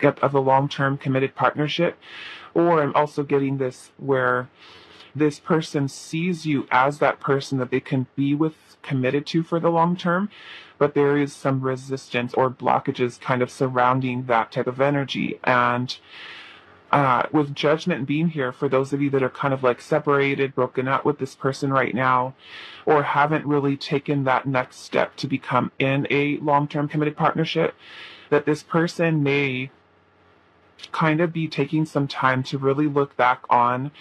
breakup of a long-term committed partnership. Or I'm also getting this where this person sees you as that person that they can be with, committed to for the long term, but there is some resistance or blockages kind of surrounding that type of energy. And with judgment being here, for those of you that are kind of like separated, broken up with this person right now, or haven't really taken that next step to become in a long-term committed partnership, that this person may kind of be taking some time to really look back on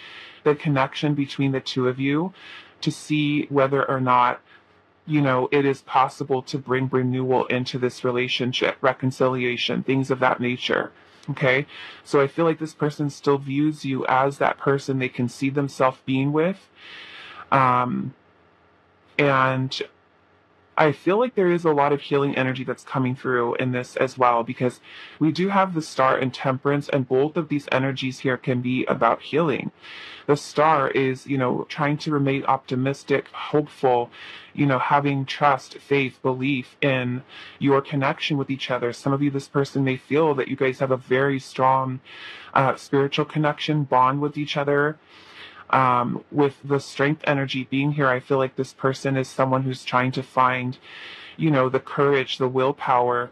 the connection between the two of you to see whether or not, it is possible to bring renewal into this relationship, reconciliation, things of that nature. Okay. So I feel like this person still views you as that person they can see themselves being with. And I feel like there is a lot of healing energy that's coming through in this as well, because we do have the Star and Temperance, and both of these energies here can be about healing. The Star is, trying to remain optimistic, hopeful, having trust, faith, belief in your connection with each other. Some of you, this person may feel that you guys have a very strong spiritual connection, bond with each other. With the Strength energy being here, I feel like this person is someone who's trying to find, the courage, the willpower,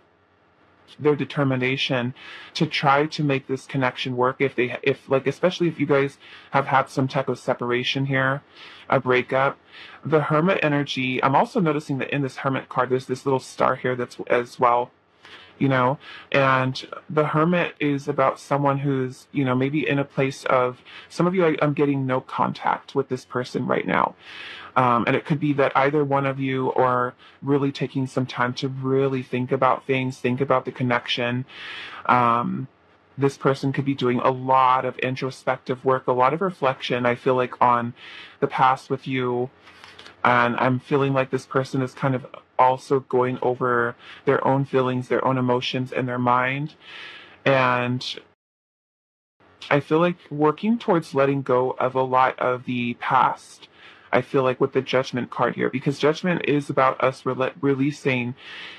their determination to try to make this connection work. Especially if you guys have had some type of separation here, a breakup. The Hermit energy, I'm also noticing that in this Hermit card, there's this little star here that's as well. And the Hermit is about someone who's, maybe in a place of, some of you, I'm getting no contact with this person right now. And it could be that either one of you are really taking some time to really think about things, think about the connection. This person could be doing a lot of introspective work, a lot of reflection, I feel like, on the past with you. And I'm feeling like this person is kind of also going over their own feelings, their own emotions in their mind. And I feel like working towards letting go of a lot of the past. I feel like with the Judgment card here, because Judgment is about us releasing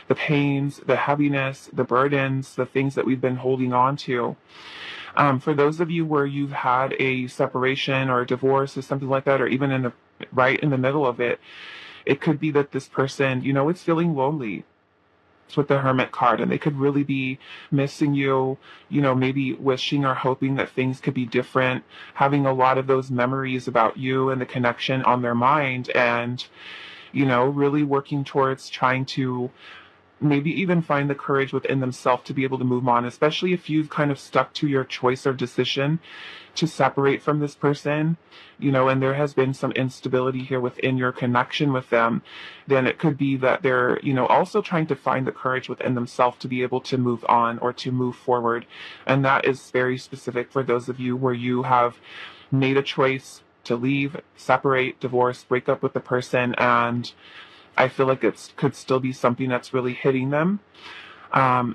the pains, the heaviness, the burdens, the things that we've been holding on to. For those of you where you've had a separation or a divorce or something like that, or even right in the middle of it, it could be that this person, is feeling lonely. It's with the Hermit card, and they could really be missing you, maybe wishing or hoping that things could be different, having a lot of those memories about you and the connection on their mind, and, really working towards trying to maybe even find the courage within themselves to be able to move on, especially if you've kind of stuck to your choice or decision to separate from this person, and there has been some instability here within your connection with them. Then it could be that they're, also trying to find the courage within themselves to be able to move on or to move forward. And that is very specific for those of you where you have made a choice to leave, separate, divorce, break up with the person, and I feel like it could still be something that's really hitting them,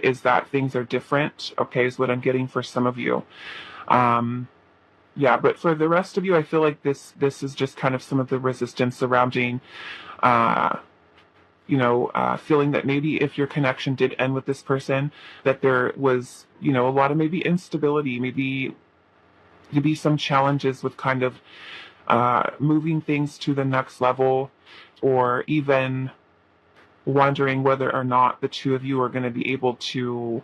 is that things are different, okay, is what I'm getting for some of you. But for the rest of you, I feel like this is just kind of some of the resistance surrounding, feeling that maybe if your connection did end with this person, that there was, a lot of maybe instability, maybe some challenges with kind of moving things to the next level, or even wondering whether or not the two of you are going to be able to,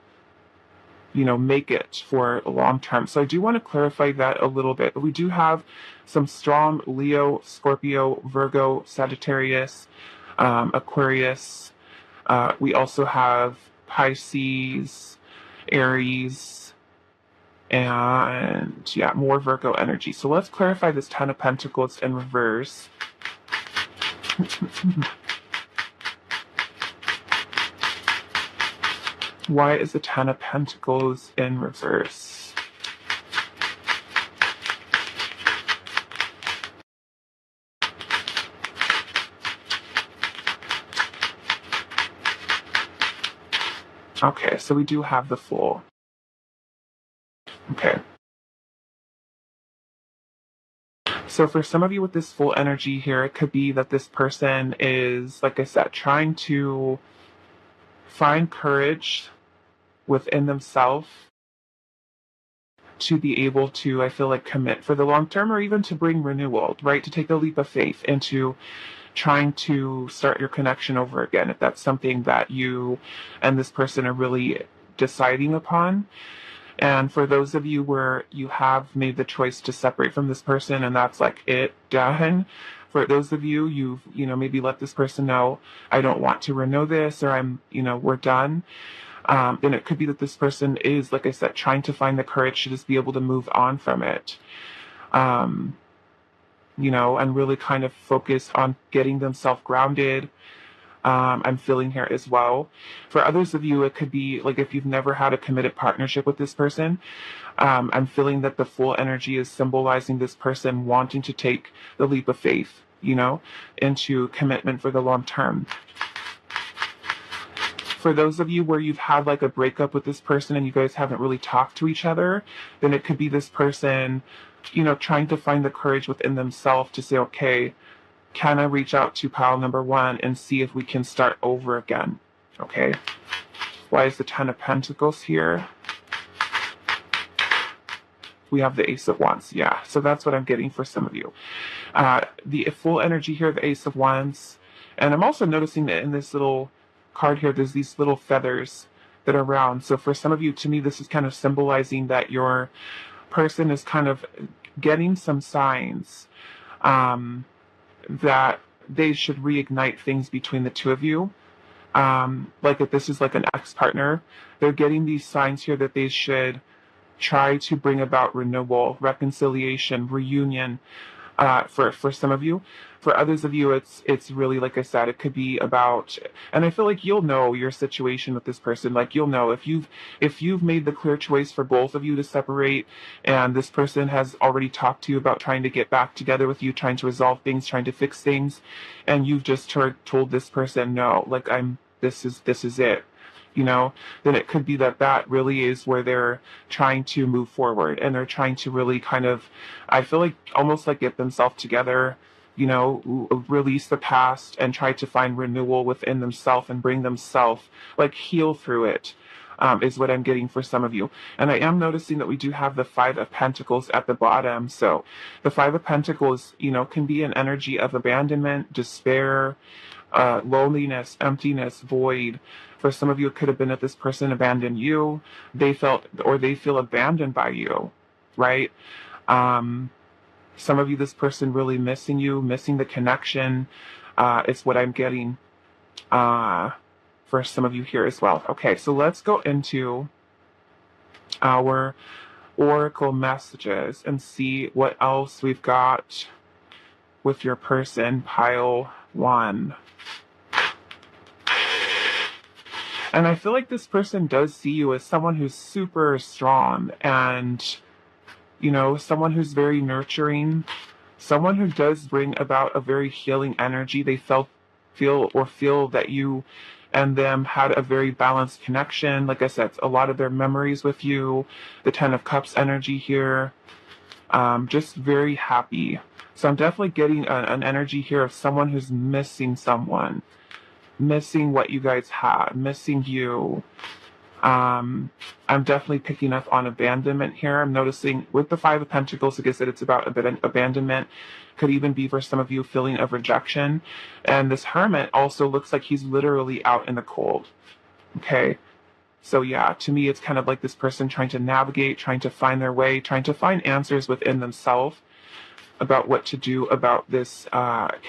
make it for a long term. So I do want to clarify that a little bit. But we do have some strong Leo, Scorpio, Virgo, Sagittarius, Aquarius. We also have Pisces, Aries, and more Virgo energy. So let's clarify this Ten of Pentacles in reverse. Why is the Ten of Pentacles in reverse? Okay, so we do have the Fool. Okay. So for some of you with this Fool energy here, it could be that this person is, like I said, trying to find courage within themselves to be able to, I feel like, commit for the long term, or even to bring renewal, right? To take a leap of faith into trying to start your connection over again, if that's something that you and this person are really deciding upon. And for those of you where you have made the choice to separate from this person and that's like it, done. For those of you, you've, maybe let this person know, I don't want to renew this, or we're done. Then it could be that this person is, like I said, trying to find the courage to just be able to move on from it. And really kind of focus on getting themselves grounded. I'm feeling here as well. For others of you, it could be like if you've never had a committed partnership with this person, I'm feeling that the full energy is symbolizing this person wanting to take the leap of faith, into commitment for the long term. For those of you where you've had like a breakup with this person and you guys haven't really talked to each other, then it could be this person, trying to find the courage within themselves to say, okay, can I reach out to pile number one and see if we can start over again? Okay. Why is the Ten of Pentacles here? We have the Ace of Wands. Yeah. So that's what I'm getting for some of you. The full energy here, the Ace of Wands. And I'm also noticing that in this little card here, there's these little feathers that are round. So for some of you, to me, this is kind of symbolizing that your person is kind of getting some signs that they should reignite things between the two of you. Like if this is like an ex-partner, they're getting these signs here that they should try to bring about renewal, reconciliation, reunion, for some of you. For others of you, it's really, like I said, it could be about, and I feel like you'll know your situation with this person. Like you'll know if you've made the clear choice for both of you to separate, and this person has already talked to you about trying to get back together with you, trying to resolve things, trying to fix things, and you've just told this person, no, like this is it. Then it could be that really is where they're trying to move forward, and they're trying to really kind of, I feel like almost like get themselves together, release the past and try to find renewal within themselves and bring themselves, like heal through it, is what I'm getting for some of you. And I am noticing that we do have the Five of Pentacles at the bottom. So the Five of Pentacles, can be an energy of abandonment, despair, loneliness, emptiness, void. For some of you, it could have been that this person abandoned you. They feel abandoned by you, right? Some of you, this person really missing you, missing the connection, is what I'm getting for some of you here as well. Okay, so let's go into our oracle messages and see what else we've got with your person, pile one. And I feel like this person does see you as someone who's super strong and, someone who's very nurturing, someone who does bring about a very healing energy. They feel that you and them had a very balanced connection. Like I said, a lot of their memories with you, the Ten of Cups energy here, just very happy. So I'm definitely getting an energy here of someone who's missing someone. Missing what you guys had, missing you. I'm definitely picking up on abandonment here. I'm noticing with the Five of Pentacles, like I said, it's about a bit of abandonment. Could even be for some of you feeling of rejection. And this Hermit also looks like he's literally out in the cold. Okay. So yeah, to me, it's kind of like this person trying to navigate, trying to find their way, trying to find answers within themselves about what to do about this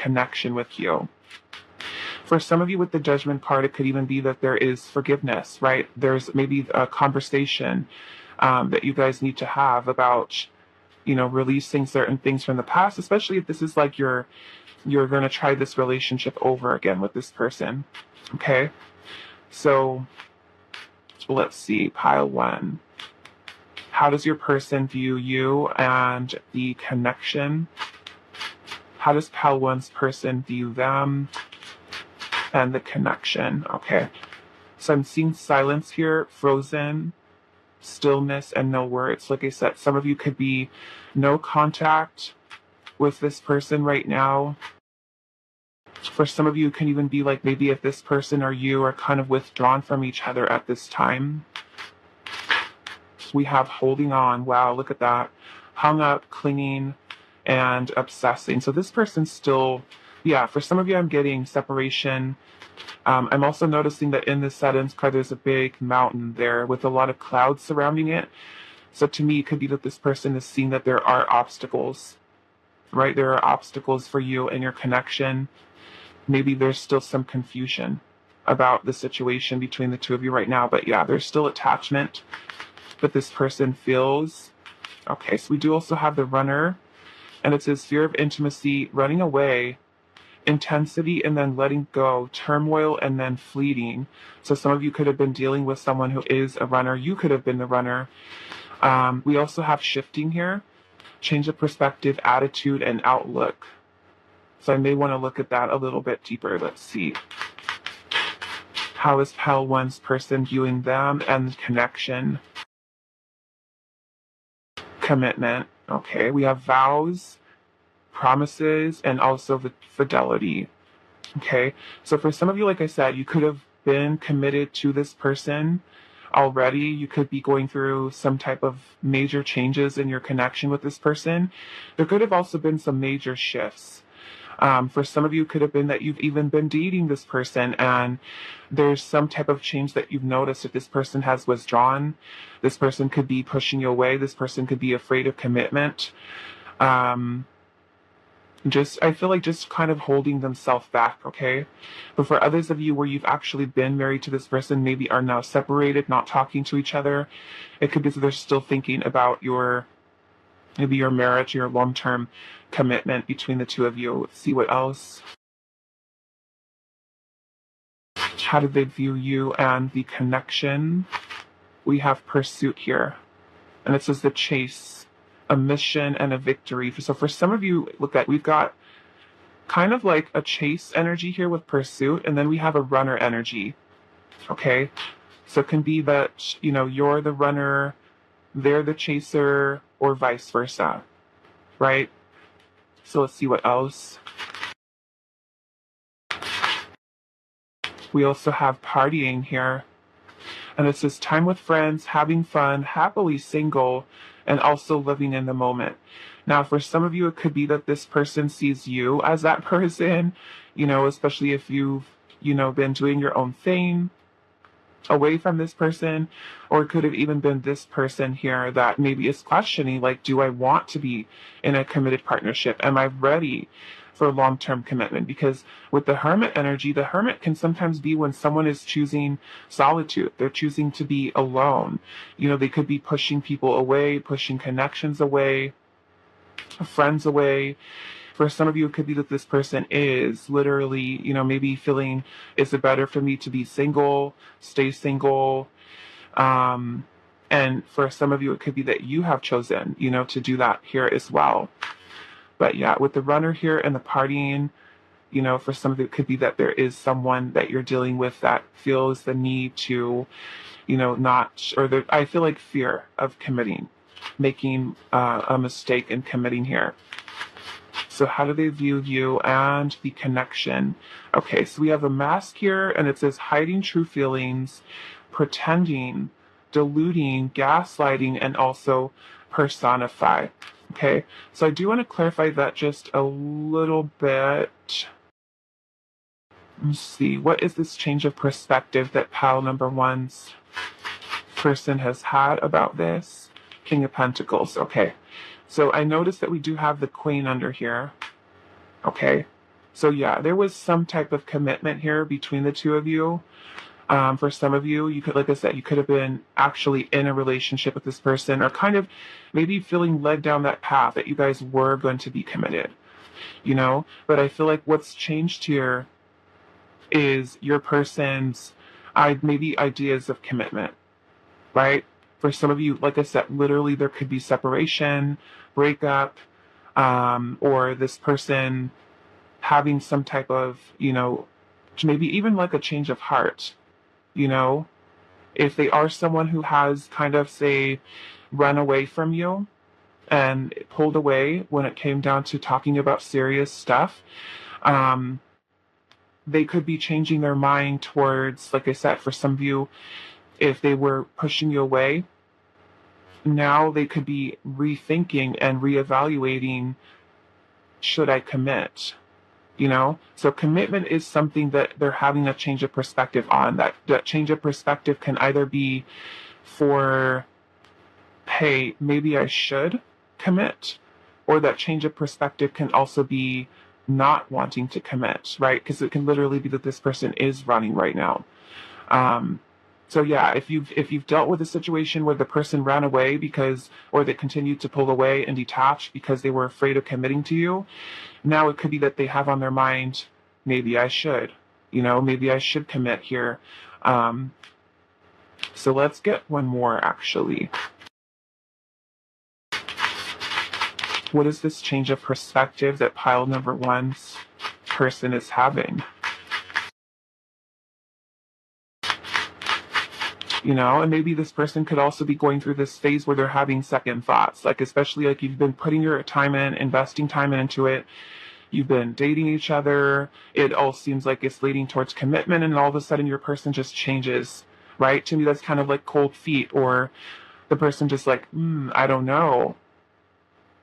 connection with you. For some of you with the Judgment card, it could even be that there is forgiveness, right? There's maybe a conversation that you guys need to have about, releasing certain things from the past, especially if this is like you're going to try this relationship over again with this person, okay? So let's see, pile one. How does your person view you and the connection? How does pile one's person view them? And the connection. Okay. So I'm seeing silence here, frozen, stillness, and no words. Like I said, some of you could be no contact with this person right now. For some of you, it can even be like maybe if this person or you are kind of withdrawn from each other at this time. We have holding on. Wow, look at that. Hung up, clinging, and obsessing. So this person's still, yeah, for some of you, I'm getting separation. I'm also noticing that in this settings card, there's a big mountain there with a lot of clouds surrounding it. So to me, it could be that this person is seeing that there are obstacles, right? There are obstacles for you and your connection. Maybe there's still some confusion about the situation between the two of you right now. But yeah, there's still attachment that this person feels. Okay, so we do also have the runner, and it says fear of intimacy, running away, intensity, and then letting go, turmoil, and then fleeting. So some of you could have been dealing with someone who is a runner. You could have been the runner. We also have shifting here, change of perspective, attitude, and outlook. So I may want to look at that a little bit deeper. Let's see. How is Pal 1's person viewing them and connection? Commitment. Okay, we have vows, promises, and also the fidelity. Okay, so for some of you, like I said, you could have been committed to this person already. You could be going through some type of major changes in your connection with this person. There could have also been some major shifts. For some of you, it could have been that you've even been dating this person and there's some type of change that you've noticed that this person has withdrawn. This person could be pushing you away. This person could be afraid of commitment. I feel like just kind of holding themselves back, okay? But for others of you where you've actually been married to this person, maybe are now separated, not talking to each other, it could be that they're still thinking about maybe your marriage, your long-term commitment between the two of you. Let's see what else. How do they view you and the connection? We have pursuit here. And it says the chase, a mission, and a victory. So for some of you, we've got kind of like a chase energy here with pursuit, and then we have a runner energy. Okay? So it can be that, you're the runner, they're the chaser, or vice versa. Right? So let's see what else. We also have partying here. And it says time with friends, having fun, happily single, and also living in the moment. Now, for some of you, it could be that this person sees you as that person, especially if you've, been doing your own thing away from this person, or it could have even been this person here that maybe is questioning, like, do I want to be in a committed partnership? Am I ready for long-term commitment? Because with the hermit energy, the hermit can sometimes be when someone is choosing solitude. They're choosing to be alone. They could be pushing people away, pushing connections away, friends away. For some of you, it could be that this person is literally, maybe feeling, is it better for me to be single, stay single? And for some of you, it could be that you have chosen, to do that here as well. But yeah, with the runner here and the partying, for some of you, it could be that there is someone that you're dealing with that feels the need to, I feel like fear of committing, making a mistake in committing here. So how do they view you and the connection? Okay, so we have a mask here, and it says hiding true feelings, pretending, deluding, gaslighting, and also personify. Okay, so I do want to clarify that just a little bit. Let's see, what is this change of perspective that pile number 1's person has had about this? King of Pentacles, okay. So I noticed that we do have the Queen under here. Okay. So yeah, there was some type of commitment here between the two of you. For some of you, you could, like I said, you could have been actually in a relationship with this person, or kind of maybe feeling led down that path that you guys were going to be committed, But I feel like what's changed here is your person's maybe ideas of commitment, right? For some of you, like I said, literally there could be separation, breakup, or this person having some type of, maybe even like a change of heart, if they are someone who has kind of, say, run away from you and pulled away when it came down to talking about serious stuff, they could be changing their mind towards, like I said, for some of you, if they were pushing you away, now they could be rethinking and reevaluating, should I commit? So commitment is something that they're having a change of perspective on. That change of perspective can either be for, hey, maybe I should commit, or that change of perspective can also be not wanting to commit, right? Because it can literally be that this person is running right now. Um, so yeah, if you've dealt with a situation where the person ran away or they continued to pull away and detach because they were afraid of committing to you, now it could be that they have on their mind, maybe I should, maybe I should commit here. Um, so let's get one more actually. What is this change of perspective that pile number one's person is having? And maybe this person could also be going through this phase where they're having second thoughts, like especially like you've been putting your time in, investing time into it. You've been dating each other. It all seems like it's leading towards commitment, and all of a sudden your person just changes, right? To me, that's kind of like cold feet, or the person just like, I don't know.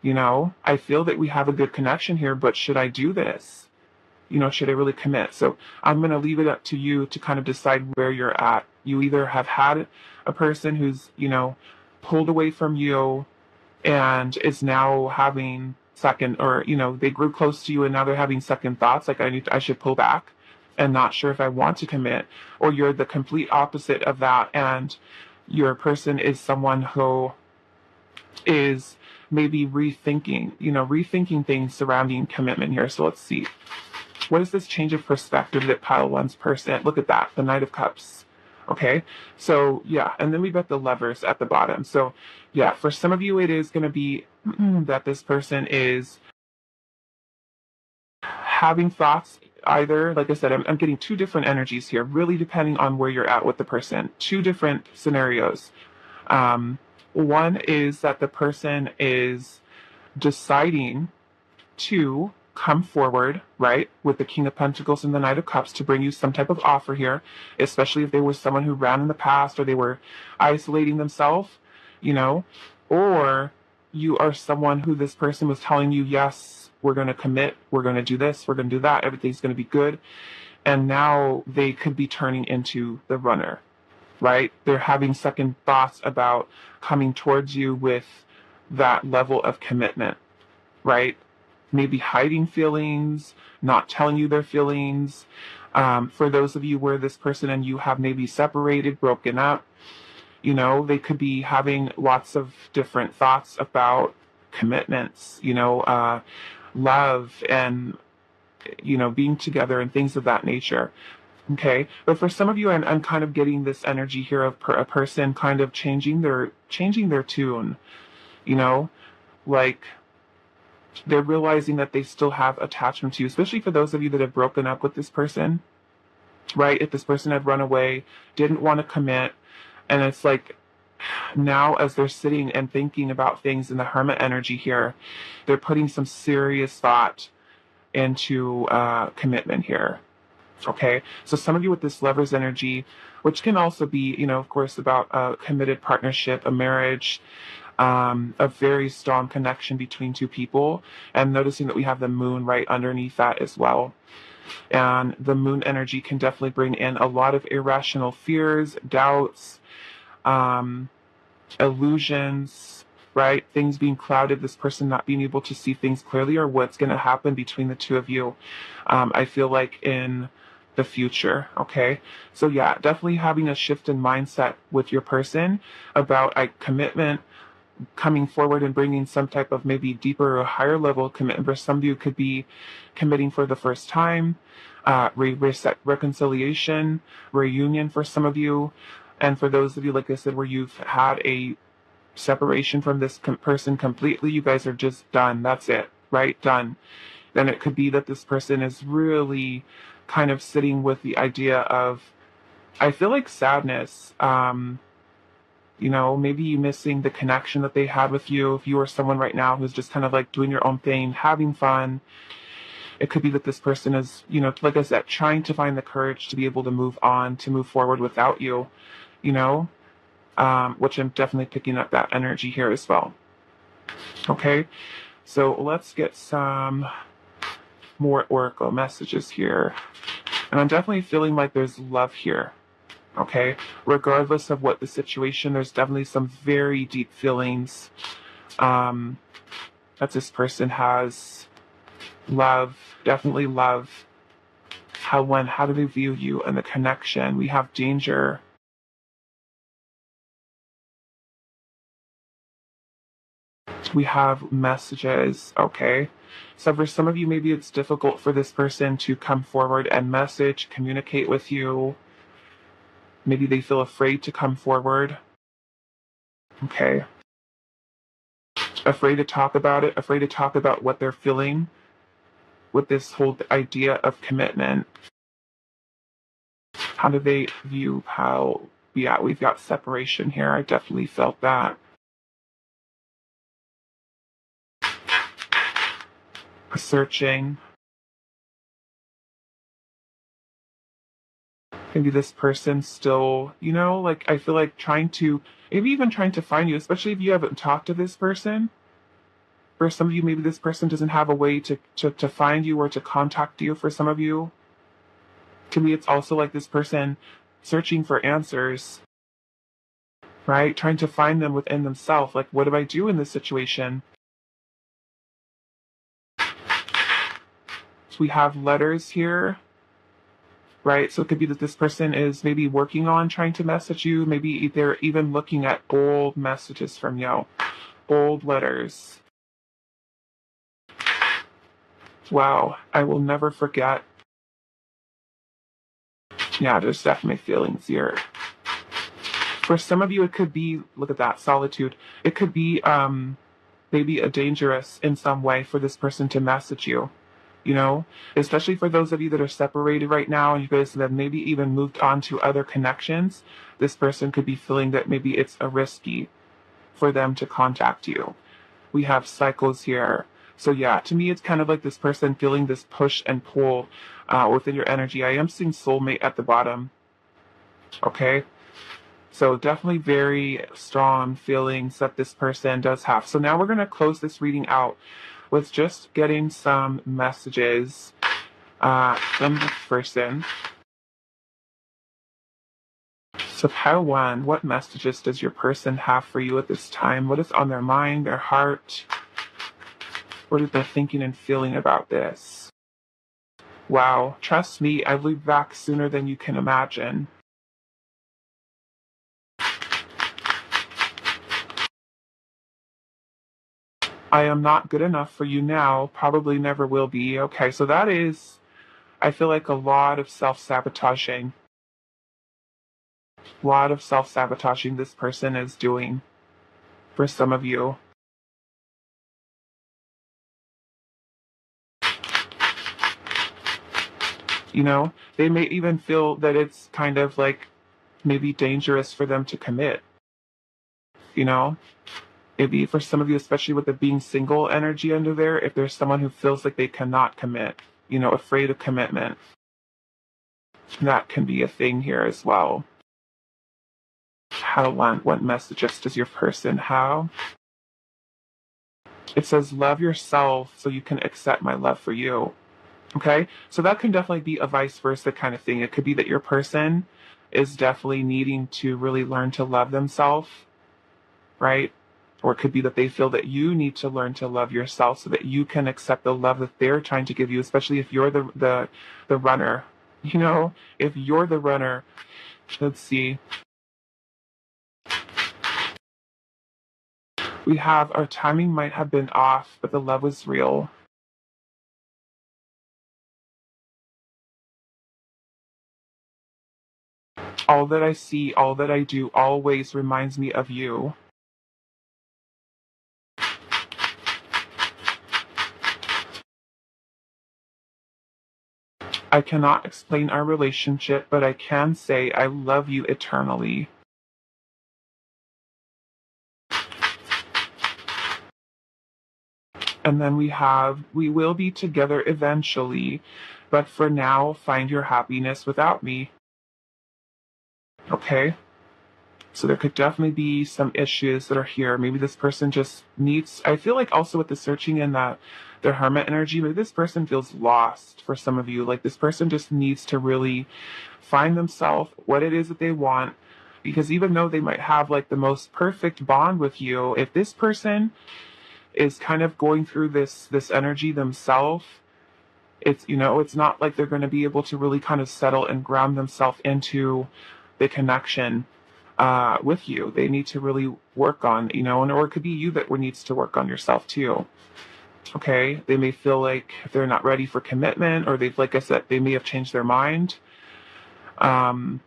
I feel that we have a good connection here, but should I do this? Should I really commit? So I'm going to leave it up to you to kind of decide where you're at. You either have had a person who's, pulled away from you and is now having second, or, they grew close to you and now they're having second thoughts, like I should pull back and not sure if I want to commit, or you're the complete opposite of that and your person is someone who is maybe rethinking things surrounding commitment here. So let's see. What is this change of perspective that pile one's person? Look at that, the Knight of Cups. Okay, so yeah, and then we've got the Lovers at the bottom. So yeah, for some of you, it is going to be that this person is having thoughts either, like I said, I'm getting two different energies here, really depending on where you're at with the person. Two different scenarios. One is that the person is deciding to come forward, right, with the King of Pentacles and the Knight of Cups to bring you some type of offer here, especially if they were someone who ran in the past or they were isolating themselves, or you are someone who this person was telling you, yes, we're going to commit, we're going to do this, we're going to do that, everything's going to be good. And now they could be turning into the runner, right? They're having second thoughts about coming towards you with that level of commitment, right? Maybe hiding feelings, not telling you their feelings. For those of you where this person and you have maybe separated, broken up, they could be having lots of different thoughts about commitments, love and, being together and things of that nature. Okay, but for some of you, I'm kind of getting this energy here of a person kind of changing their tune, like they're realizing that they still have attachment to you, especially for those of you that have broken up with this person, right? If this person had run away, didn't want to commit, and it's like now as they're sitting and thinking about things in the Hermit energy here, they're putting some serious thought into commitment here. Okay, so some of you with this Lover's energy, which can also be, of course, about a committed partnership, a marriage, a very strong connection between two people, and noticing that we have the Moon right underneath that as well. And the Moon energy can definitely bring in a lot of irrational fears, doubts, illusions, right? Things being clouded, this person not being able to see things clearly, or what's going to happen between the two of you. I feel like in the future. Okay, so yeah, definitely having a shift in mindset with your person about commitment, coming forward and bringing some type of maybe deeper or higher level commitment. For some of you, could be committing for the first time, reconciliation, reunion for some of you, and for those of you, like I said, where you've had a separation from this person completely, you guys are just done. That's it, right? Done. Then it could be that this person is really kind of sitting with the idea of, I feel like sadness, maybe you missing the connection that they had with you. If you are someone right now who's just kind of like doing your own thing, having fun, it could be that this person is, like I said, trying to find the courage to be able to move on, to move forward without you, which I'm definitely picking up that energy here as well. Okay, so let's get some more oracle messages here. And I'm definitely feeling like there's love here. Okay, regardless of what the situation, there's definitely some very deep feelings that this person has. Love, definitely love. How do they view you and the connection? We have danger. We have messages. Okay, so for some of you, maybe it's difficult for this person to come forward and message, communicate with you. Maybe they feel afraid to come forward. Okay, afraid to talk about it, afraid to talk about what they're feeling with this whole idea of commitment. How do they view how, yeah, we've got separation here. I definitely felt that. Searching. Maybe this person still, like I feel like maybe even trying to find you, especially if you haven't talked to this person. For some of you, maybe this person doesn't have a way to find you or to contact you. For some of you, to me, it's also like this person searching for answers, right? Trying to find them within themselves. Like, what do I do in this situation? So we have letters here, right? So it could be that this person is maybe working on trying to message you. Maybe they're even looking at old messages from you, old letters. Wow, I will never forget. Yeah, there's definitely feelings here. For some of you, it could be, look at that, solitude. It could be maybe a dangerous in some way for this person to message you, especially for those of you that are separated right now and you guys have maybe even moved on to other connections. This person could be feeling that maybe it's a risky for them to contact you. We have cycles here. So yeah, to me, it's kind of like this person feeling this push and pull within your energy. I am seeing soulmate at the bottom. Okay. So definitely very strong feelings that this person does have. So now we're going to close this reading out with just getting some messages from this person. So Pile 1, what messages does your person have for you at this time? What is on their mind, their heart? What are they thinking and feeling about this? Wow, trust me, I will be back sooner than you can imagine. I am not good enough for you now, probably never will be. Okay, so that is, I feel like a lot of self-sabotaging. A lot of self-sabotaging this person is doing for some of you. They may even feel that it's kind of like maybe dangerous for them to commit. Maybe for some of you, especially with the being single energy under there, if there's someone who feels like they cannot commit, afraid of commitment, that can be a thing here as well. What messages does your person have? It says, love yourself so you can accept my love for you. Okay, so that can definitely be a vice versa kind of thing. It could be that your person is definitely needing to really learn to love themselves, right? Or it could be that they feel that you need to learn to love yourself so that you can accept the love that they're trying to give you, especially if you're the runner. If you're the runner, let's see. We have our timing might have been off, but the love was real. All that I see, all that I do always reminds me of you. I cannot explain our relationship, but I can say I love you eternally. And then we will be together eventually, but for now, find your happiness without me. Okay? So there could definitely be some issues that are here. Maybe this person just needs, I feel like also with the searching in that their hermit energy, maybe this person feels lost for some of you. Like this person just needs to really find themselves, what it is that they want. Because even though they might have like the most perfect bond with you, if this person is kind of going through this energy themselves, it's, you know, it's not like they're going to be able to really kind of settle and ground themselves into the connection with you. They need to really work on, you know, and or it could be you that needs to work on yourself too. Okay, they may feel like they're not ready for commitment, or they've, like I said, they may have changed their mind um,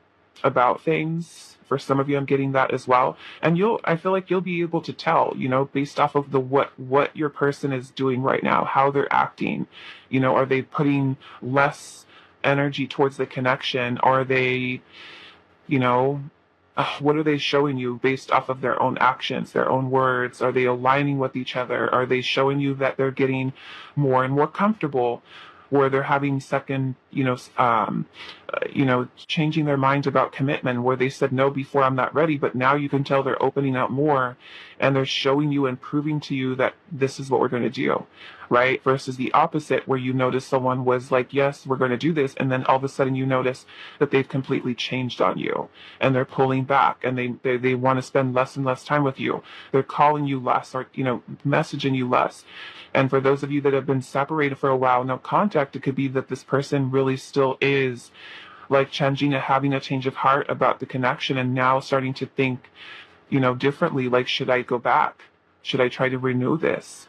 about things. For some of you, I'm getting that as well, and I feel like you'll be able to tell, you know, based off of the what your person is doing right now, how they're acting. You know, are they putting less energy towards the connection? Are they, you know, what are they showing you based off of their own actions, their own words? Are they aligning with each other? Are they showing you that they're getting more and more comfortable, where they're having second, you know, changing their minds about commitment, where they said no before, I'm not ready, but now you can tell they're opening up more, and they're showing you and proving to you that this is what we're going to do, right? Versus the opposite, where you notice someone was like, yes, we're going to do this, and then all of a sudden you notice that they've completely changed on you, and they're pulling back, and they want to spend less and less time with you. They're calling you less, or, you know, messaging you less. And for those of you that have been separated for a while, no contact, it could be that this person really still is like changing and having a change of heart about the connection, and now starting to think, you know, differently. Like, should I go back? Should I try to renew this?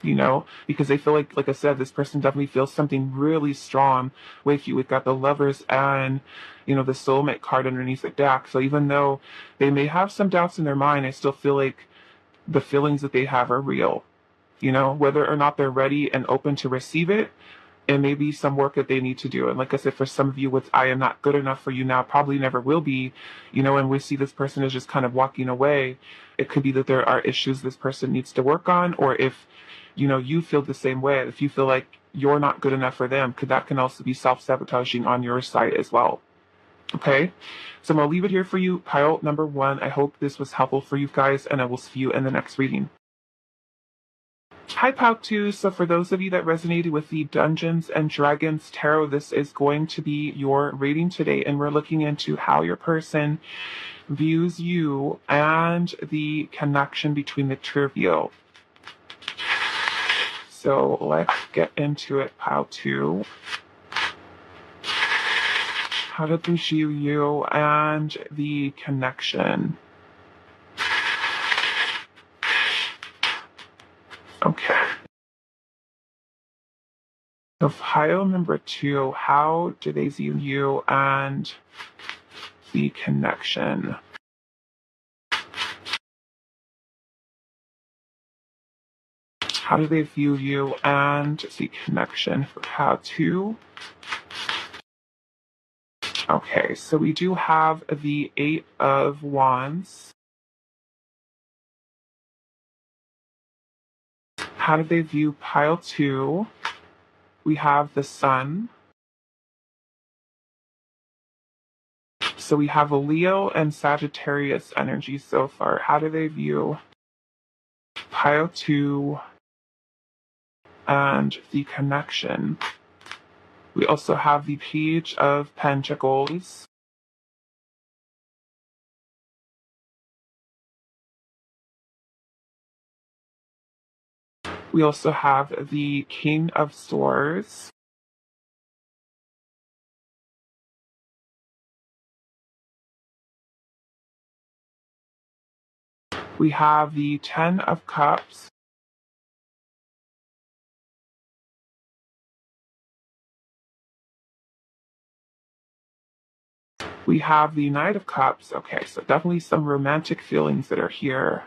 You know, because they feel like I said, this person definitely feels something really strong with you. We've got the Lovers and, you know, the Soulmate card underneath the deck. So even though they may have some doubts in their mind, I still feel like the feelings that they have are real. You know, whether or not they're ready and open to receive it, and maybe some work that they need to do. And like I said, for some of you, with I am not good enough for you now, probably never will be, you know, and we see this person is just kind of walking away. It could be that there are issues this person needs to work on, or if, you know, you feel the same way, if you feel like you're not good enough for them, that can also be self-sabotaging on your side as well. Okay, so I'm gonna leave it here for you, pile number one. I hope this was helpful for you guys, and I will see you in the next reading. Hi, Pal 2. So for those of you that resonated with the Dungeons and Dragons Tarot, this is going to be your reading today, and we're looking into how your person views you and the connection between the two of you. So let's get into it, Pal 2. How do they view you and the connection? Okay. So pile number 2, how do they view you and the connection? How do they view you and the connection for how to? Okay, so we do have the 8 of Wands. How do they view pile 2? We have the Sun. So we have a Leo and Sagittarius energy so far. How do they view pile 2 and the connection? We also have the Page of Pentacles. We also have the King of Swords. We have the Ten of Cups. We have the Knight of Cups. Okay, so definitely some romantic feelings that are here.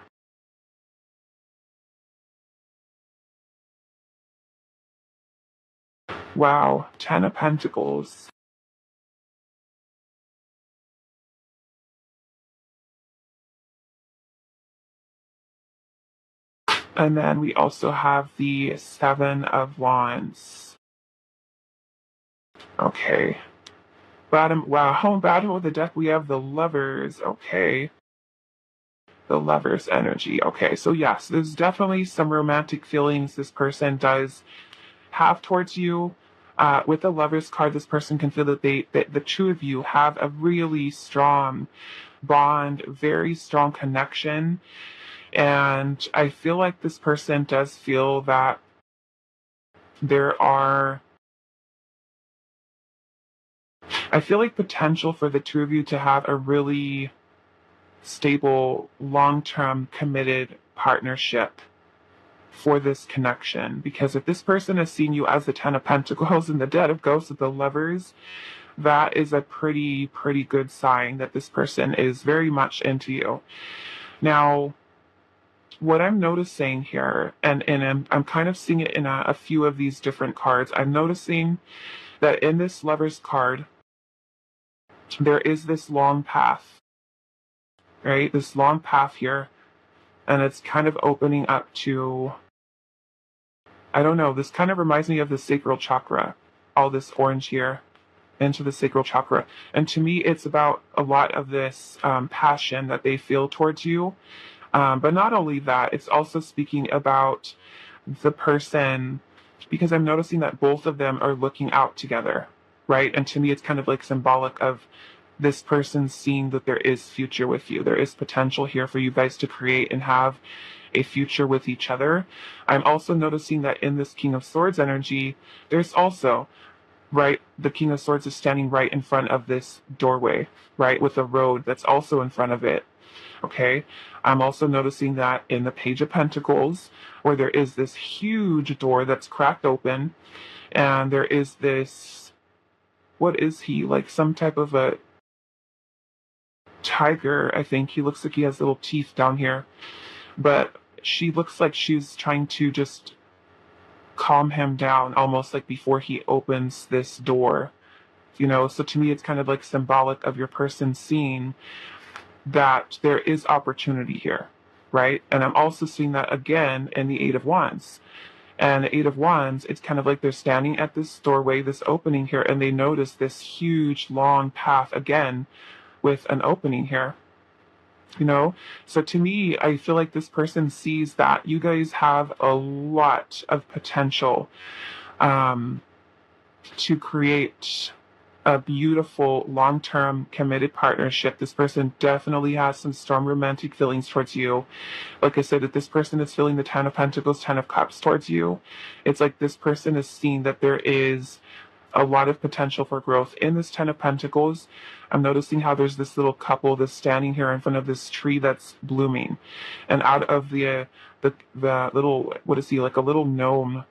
Wow, Ten of Pentacles. And then we also have the Seven of Wands. Okay. Wow, home bottom of the deck, we have the Lovers. Okay. The Lovers energy. Okay, so yes, there's definitely some romantic feelings this person does have towards you. With the Lovers card, this person can feel that that the two of you have a really strong bond, very strong connection. And I feel like this person does feel that there are, I feel like potential for the two of you to have a really stable, long term, committed partnership for this connection. Because if this person has seen you as the Ten of Pentacles and the Dead of Ghosts with the Lovers, that is a pretty good sign that this person is very much into you. Now, what I'm noticing here, and I'm kind of seeing it in a few of these different cards, I'm noticing that in this Lovers card, there is this long path, right? This long path here, and it's kind of opening up to, I don't know, this kind of reminds me of the sacral chakra, all this orange here into the sacral chakra. And to me, it's about a lot of this passion that they feel towards you. But not only that, it's also speaking about the person, because I'm noticing that both of them are looking out together, right? And to me, it's kind of like symbolic of this person seeing that there is future with you. There is potential here for you guys to create and have a future with each other. I'm also noticing that in this King of Swords energy, there's also, right, the King of Swords is standing right in front of this doorway, right, with a road that's also in front of it. Okay, I'm also noticing that in the Page of Pentacles, where there is this huge door that's cracked open, and there is this, what is he, like some type of a tiger, I think. He looks like he has little teeth down here, but she looks like she's trying to just calm him down, almost like before he opens this door. So to me, it's kind of like symbolic of your person seeing that there is opportunity here, right? And I'm also seeing that again in the Eight of Wands. And the Eight of Wands, it's kind of like they're standing at this doorway, this opening here, and they notice this huge, long path again with an opening here. So to me, I feel like this person sees that you guys have a lot of potential to create a beautiful, long-term, committed partnership. This person definitely has some strong romantic feelings towards you. Like I said, that this person is feeling the Ten of Pentacles, Ten of Cups towards you. It's like this person is seeing that there is a lot of potential for growth in this Ten of Pentacles. I'm noticing how there's this little couple that's standing here in front of this tree that's blooming, and out of the little, what is he, like a little gnome.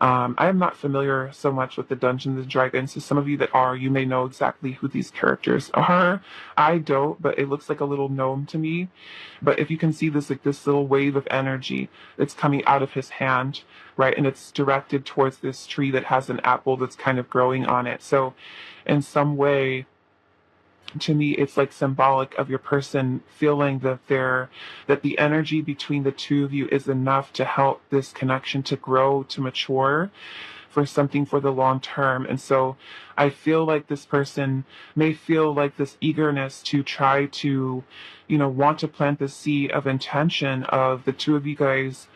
I am not familiar so much with the Dungeons and Dragons, so some of you that are, you may know exactly who these characters are. I don't, but it looks like a little gnome to me. But if you can see this, like this little wave of energy that's coming out of his hand, right, and it's directed towards this tree that has an apple that's kind of growing on it. So in some way, to me, it's like symbolic of your person feeling that the energy between the two of you is enough to help this connection to grow, to mature for something for the long term. And so I feel like this person may feel like this eagerness to try to, want to plant the seed of intention of the two of you guys,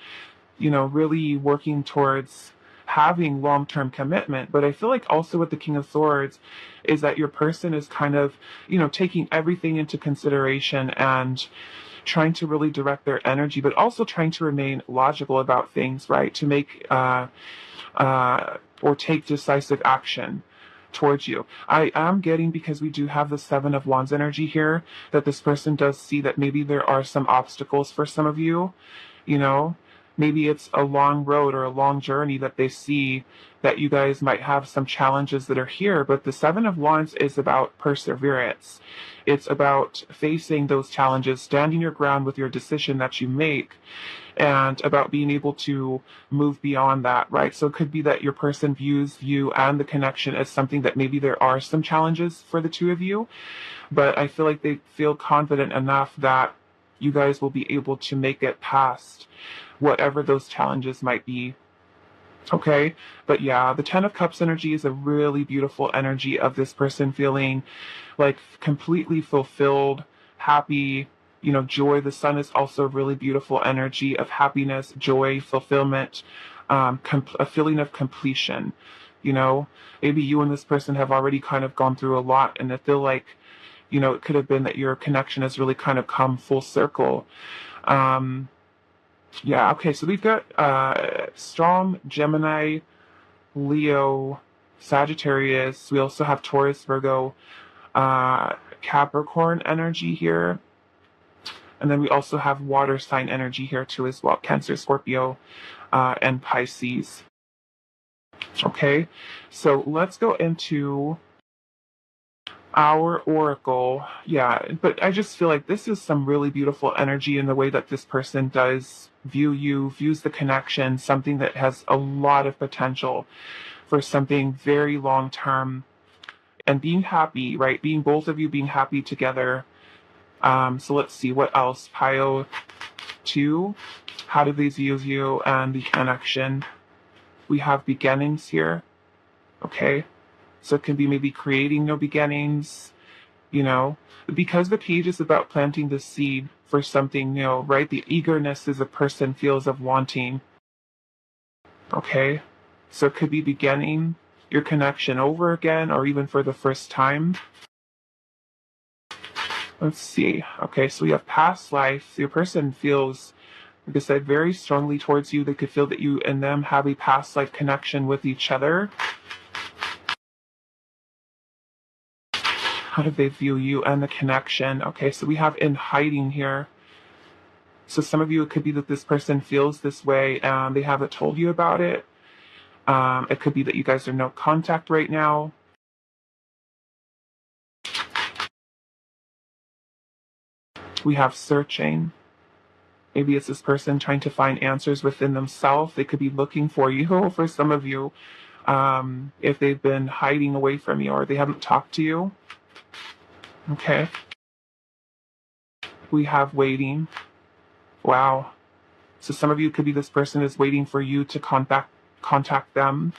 really working towards having long-term commitment. But I feel like also with the King of Swords is that your person is kind of, taking everything into consideration and trying to really direct their energy, but also trying to remain logical about things, right? To make or take decisive action towards you. I am getting, because we do have the Seven of Wands energy here, that this person does see that maybe there are some obstacles for some of you, maybe it's a long road or a long journey that they see, that you guys might have some challenges that are here. But the Seven of Wands is about perseverance. It's about facing those challenges, standing your ground with your decision that you make, and about being able to move beyond that, right? So it could be that your person views you and the connection as something that maybe there are some challenges for the two of you, but I feel like they feel confident enough that you guys will be able to make it past whatever those challenges might be. Okay, but yeah, the Ten of Cups energy is a really beautiful energy of this person feeling like completely fulfilled, happy, joy. The sun is also a really beautiful energy of happiness, joy, fulfillment, a feeling of completion. You know, maybe you and this person have already kind of gone through a lot, and I feel like, it could have been that your connection has really kind of come full circle. Um, yeah, okay, so we've got strong Gemini, Leo, Sagittarius. We also have Taurus, Virgo, Capricorn energy here. And then we also have water sign energy here too as well. Cancer, Scorpio, and Pisces. Okay, so let's go into our oracle. Yeah, but I just feel like this is some really beautiful energy in the way that this person does view you, views the connection, something that has a lot of potential for something very long term, and being happy, right? Being both of you being happy together. So let's see what else. Pile 2. How do these use you and the connection? We have beginnings here. Okay. So it can be maybe creating new beginnings, because the page is about planting the seed for something new, right? The eagerness as a person feels of wanting. Okay. So it could be beginning your connection over again or even for the first time. Let's see. Okay, so we have past life. Your person feels, like I said, very strongly towards you. They could feel that you and them have a past life connection with each other. How do they view you and the connection? Okay, so we have in hiding here. So some of you, it could be that this person feels this way and they haven't told you about it. It could be that you guys are no contact right now. We have searching. Maybe it's this person trying to find answers within themselves. They could be looking for you. For some of you, if they've been hiding away from you or they haven't talked to you. Okay. We have waiting. Wow. So some of you could be this person is waiting for you to contact them.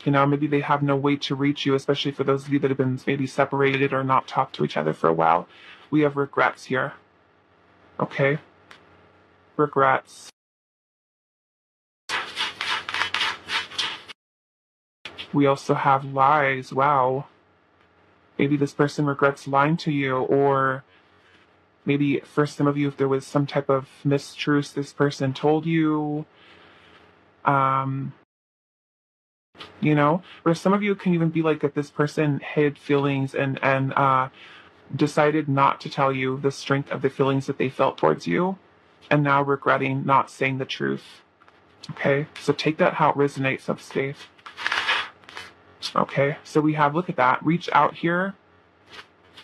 Maybe they have no way to reach you, especially for those of you that have been maybe separated or not talked to each other for a while. We have regrets here. Okay. Regrets. We also have lies. Wow. Maybe this person regrets lying to you, or maybe for some of you, if there was some type of mistruth this person told you. For some of you, it can even be like that this person hid feelings and decided not to tell you the strength of the feelings that they felt towards you, and now regretting not saying the truth. Okay, so take that how it resonates, Upstate. Okay, so we have, look at that, reach out here.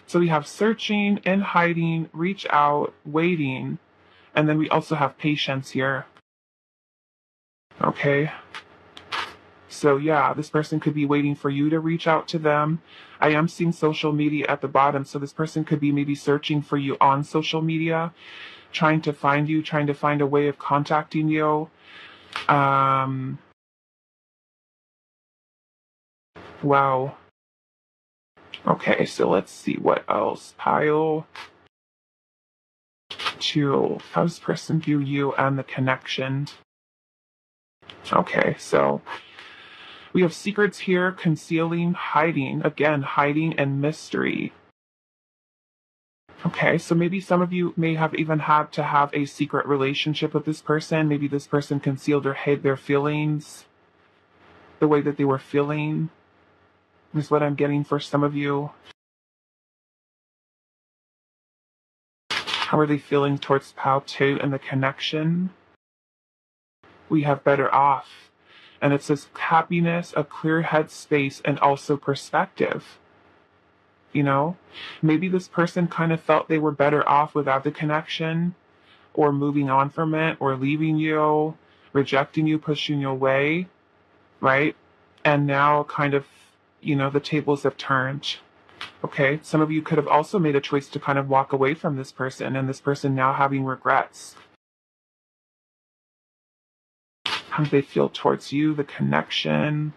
So we have searching and hiding, reach out, waiting, and then we also have patience here. Okay. So yeah, this person could be waiting for you to reach out to them. I am seeing social media at the bottom, so this person could be maybe searching for you on social media, trying to find you, trying to find a way of contacting you. Wow. Okay, so let's see what else. Pile 2. How does this person view you and the connection? Okay, so we have secrets here, concealing, hiding. Again, hiding and mystery. Okay, so maybe some of you may have even had to have a secret relationship with this person. Maybe this person concealed or hid their feelings, the way that they were feeling, is what I'm getting for some of you. How are they feeling towards Pal 2 and the connection? We have better off. And it says happiness, a clear head space, and also perspective. Maybe this person kind of felt they were better off without the connection, or moving on from it, or leaving you, rejecting you, pushing you away, right? And now kind of, the tables have turned. Okay, some of you could have also made a choice to kind of walk away from this person, and this person now having regrets. how they feel towards you, the connection,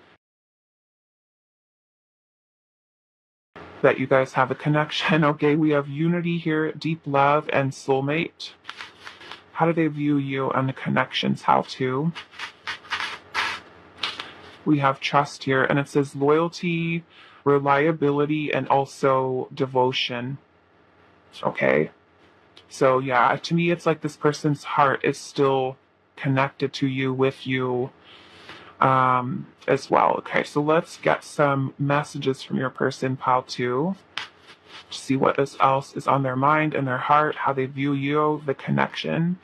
that you guys have a connection. Okay, we have unity here, deep love, and soulmate. How do they view you and the connections? How to? We have trust here, and it says loyalty, reliability, and also devotion. Okay. So yeah, to me, it's like this person's heart is still connected to you, with you, as well. Okay, so let's get some messages from your person, pile 2. To see what else is on their mind and their heart, how they view you, the connection.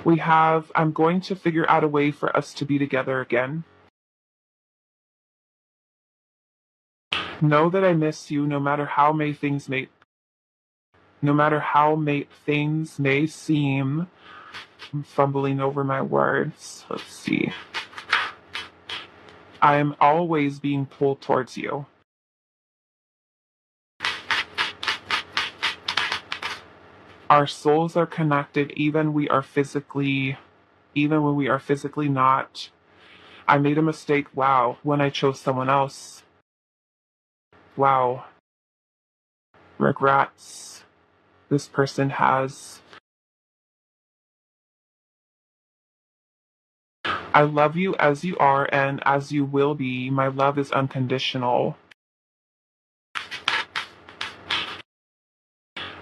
We have, I'm going to figure out a way for us to be together again. Know that I miss you no matter how things may seem. I'm fumbling over my words. Let's see. I am always being pulled towards you. Our souls are connected even when we are physically not. I made a mistake, wow, when I chose someone else. Wow. Regrets. This person has. I love you as you are and as you will be. My love is unconditional.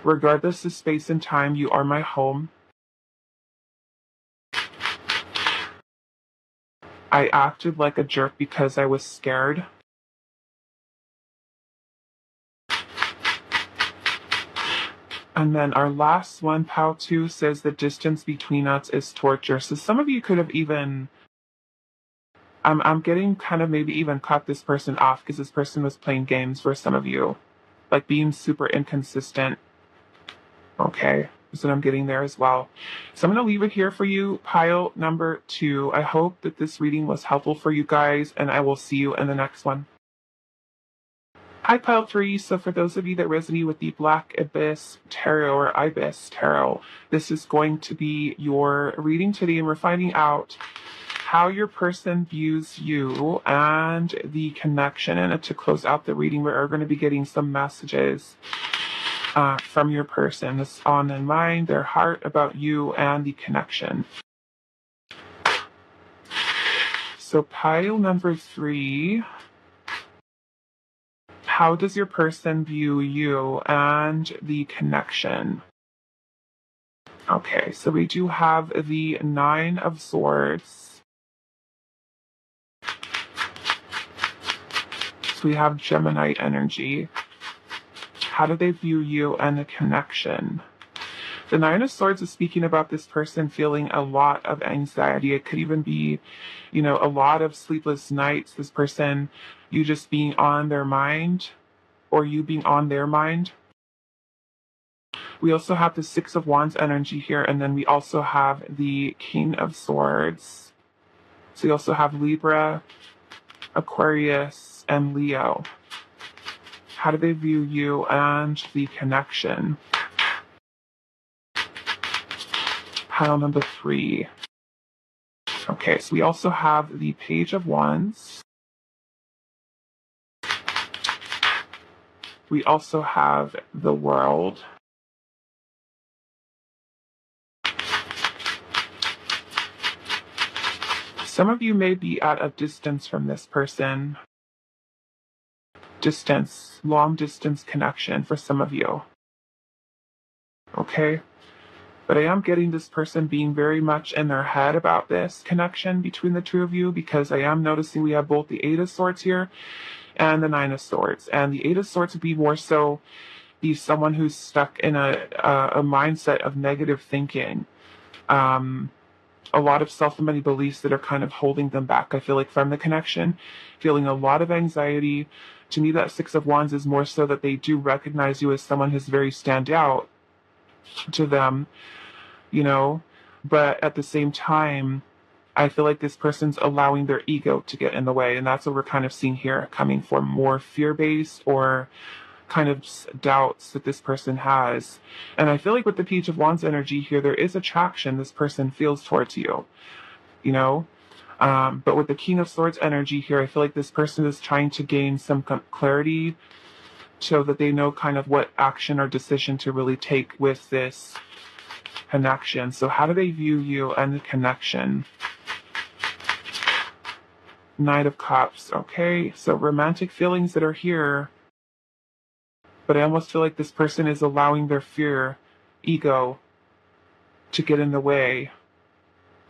Regardless of space and time, you are my home. I acted like a jerk because I was scared. And then our last one, Pal 2, says the distance between us is torture. So some of you could have even, I'm getting kind of maybe even cut this person off because this person was playing games for some of you. Like being super inconsistent. Okay, so I'm getting there as well. So I'm going to leave it here for you, pile number 2. I hope that this reading was helpful for you guys, and I will see you in the next one. Hi, pile 3. So for those of you that resonate with the Black Abyss Tarot or Ibis Tarot, this is going to be your reading today, and we're finding out how your person views you and the connection. And to close out the reading, we are going to be getting some messages from your person. That's on their mind, their heart, about you and the connection. So pile number 3. How does your person view you and the connection? Okay, so we do have the 9 of Swords. So we have Gemini energy. How do they view you and the connection? The 9 of Swords is speaking about this person feeling a lot of anxiety. It could even be, a lot of sleepless nights. This person, you just being on their mind, or you being on their mind. We also have the 6 of Wands energy here, and then we also have the King of Swords. So we also have Libra, Aquarius, and Leo. How do they view you and the connection? Pile number 3. Okay, so we also have the Page of Wands. We also have the World. Some of you may be at a distance from this person. Distance, long distance connection for some of you. Okay? But I am getting this person being very much in their head about this connection between the two of you, because I am noticing we have both the 8 of Swords here and the 9 of Swords. And the 8 of Swords would be more so be someone who's stuck in a mindset of negative thinking. A lot of self-limiting beliefs that are kind of holding them back, I feel like, from the connection, feeling a lot of anxiety. To me, that 6 of Wands is more so that they do recognize you as someone who's very stand out to them, but at the same time, I feel like this person's allowing their ego to get in the way, and that's what we're kind of seeing here, coming from more fear-based or kind of doubts that this person has. And I feel like with the Page of Wands energy here, there is attraction this person feels towards you, you know? But with the King of Swords energy here, I feel like this person is trying to gain some clarity so that they know kind of what action or decision to really take with this connection. So how do they view you and the connection? Knight of Cups. Okay, so romantic feelings that are here, but I almost feel like this person is allowing their fear, ego, to get in the way,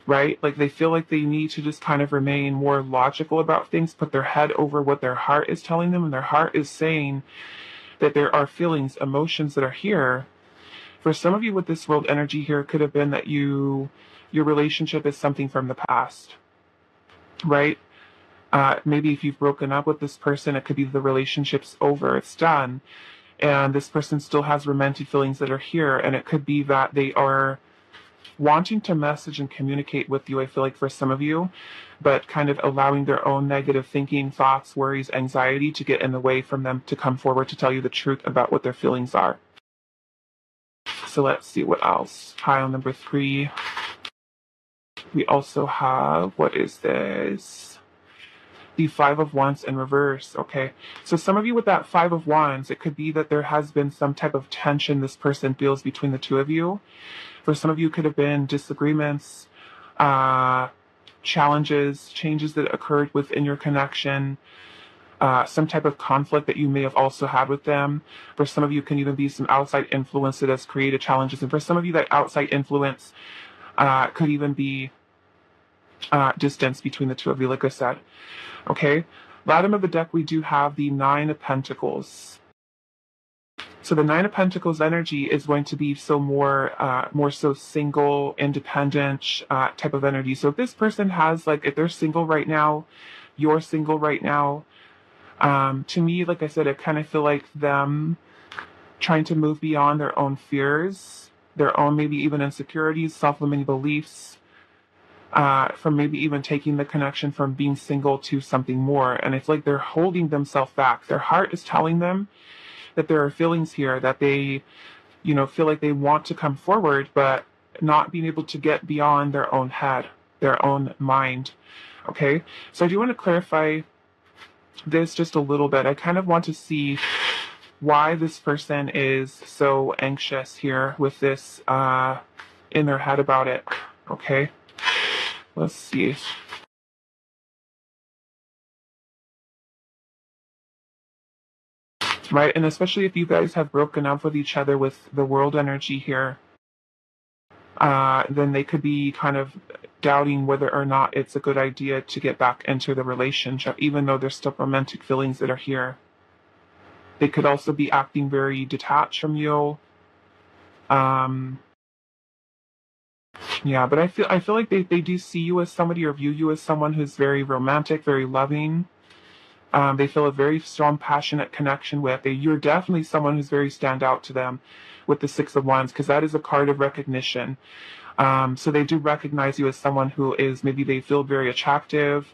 right? Like they feel like they need to just kind of remain more logical about things, put their head over what their heart is telling them, and their heart is saying that there are feelings, emotions that are here. For some of you with this world energy here, it could have been that your relationship is something from the past, right? Maybe if you've broken up with this person, it could be the relationship's over, it's done. And this person still has romantic feelings that are here. And it could be that they are wanting to message and communicate with you, I feel like for some of you, but kind of allowing their own negative thinking, thoughts, worries, anxiety to get in the way from them to come forward to tell you the truth about what their feelings are. So let's see what else. Pile number 3. We also have, what is this? The 5 of Wands in reverse. Okay, so some of you with that 5 of Wands, it could be that there has been some type of tension this person feels between the two of you. For some of you, it could have been disagreements, challenges, changes that occurred within your connection, some type of conflict that you may have also had with them. For some of you, it can even be some outside influence that has created challenges. And for some of you, that outside influence could even be distance between the two of you, like I said. Okay, bottom of the deck, we do have the 9 of Pentacles. So the 9 of Pentacles energy is going to be more so single, independent type of energy. So if this person has, like, if they're single right now, you're single right now, to me, like I said, I kind of feel like them trying to move beyond their own fears, their own maybe even insecurities, self-limiting beliefs, from maybe even taking the connection from being single to something more. And it's like they're holding themselves back. Their heart is telling them that there are feelings here that they, feel like they want to come forward, but not being able to get beyond their own head, their own mind. Okay, so I do want to clarify this just a little bit. I kind of want to see why this person is so anxious here with this in their head about it. Okay. Let's see. Right, and especially if you guys have broken up with each other with the world energy here, then they could be kind of doubting whether or not it's a good idea to get back into the relationship, even though there's still romantic feelings that are here. They could also be acting very detached from you. Yeah, but I feel like they do see you as somebody or view you as someone who's very romantic, very loving. They feel a very strong, passionate connection with. You're definitely someone who's very stand out to them with the 6 of Wands, because that is a card of recognition. So they do recognize you as someone who is, maybe they feel very attractive,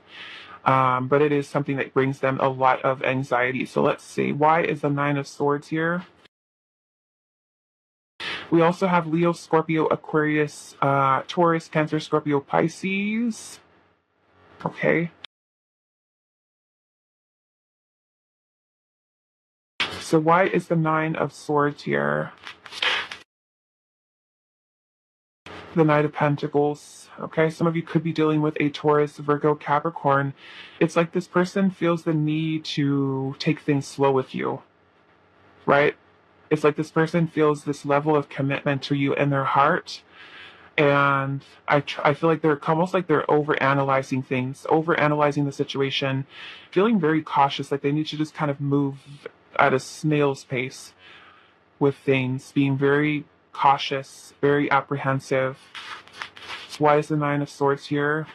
but it is something that brings them a lot of anxiety. So let's see, why is the 9 of Swords here? We also have Leo, Scorpio, Aquarius, Taurus, Cancer, Scorpio, Pisces. Okay. So why is the 9 of Swords here? The Knight of Pentacles. Okay, some of you could be dealing with a Taurus, Virgo, Capricorn. It's like this person feels the need to take things slow with you, right? It's like this person feels this level of commitment to you in their heart. And I feel like they're almost like they're overanalyzing things, overanalyzing the situation, feeling very cautious, like they need to just kind of move at a snail's pace with things, being very cautious, very apprehensive. So why is the 9 of Swords here?